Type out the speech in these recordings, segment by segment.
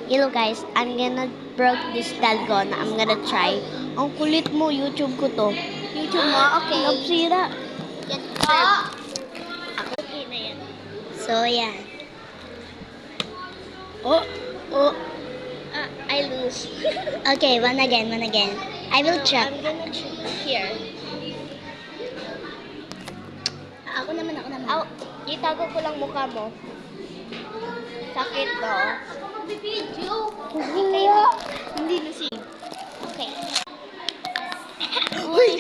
Hello guys, I'm gonna broke this dalgona. I'm gonna try. Ang kulit mo, YouTube ko to. YouTube mo? Okay. Napsira. Yan, serve. Okay na yan. So, yan. Oh, oh. I lose. Okay, one again. I will try. I'm gonna here. Ako naman. Itago ko lang mukha mo. Sakit to. Hindi Lucy. Okay. Uy!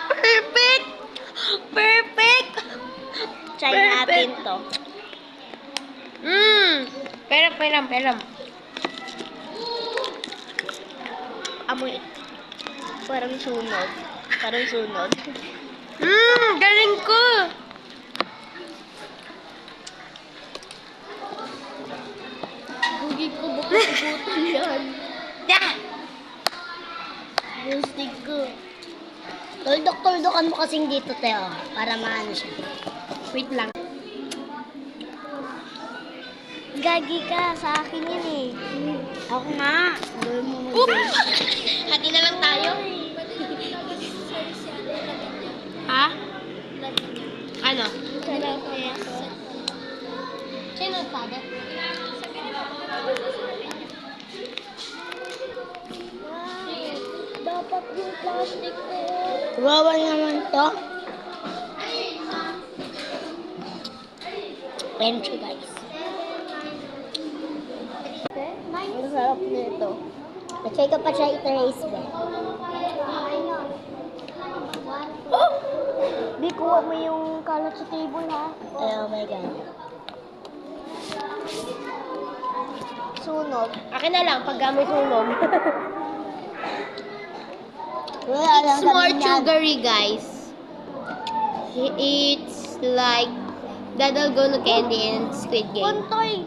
Perfect! Perfect! Try natin to. Peram. Amoy. Parang sunog. Galing ko. Bugi ko bukot yan. Gusto ko. Tuldok-tuldokan mo kasing dito, Teo. Para maano siya. Wait lang. Gagi ka, sa akin yan eh. Ako nga. Gawin mo mo. Hati na lang tayo. Ha? Ano? Sino sabi? Dapat yung plastic ko. Wawa naman to. Thank you guys. Ang sarap nito. At-try ka pa siya i-trace ba? Oh! Di kuha mo yung kalat sa table ha. Oh my God. Sunog. Akin na lang pag gamit sunog. Wala lang It's more sabihin niya. sugary, guys. It's like Dalgona candy and Squid Game. Puntoy.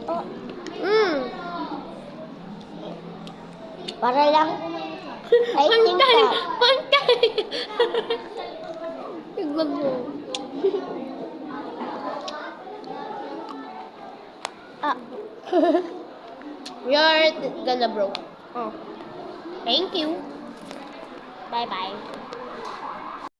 Oh, para lang. I think that. Pantay! Tignan mo. You're gonna broke. Oh. Thank you. Bye-bye.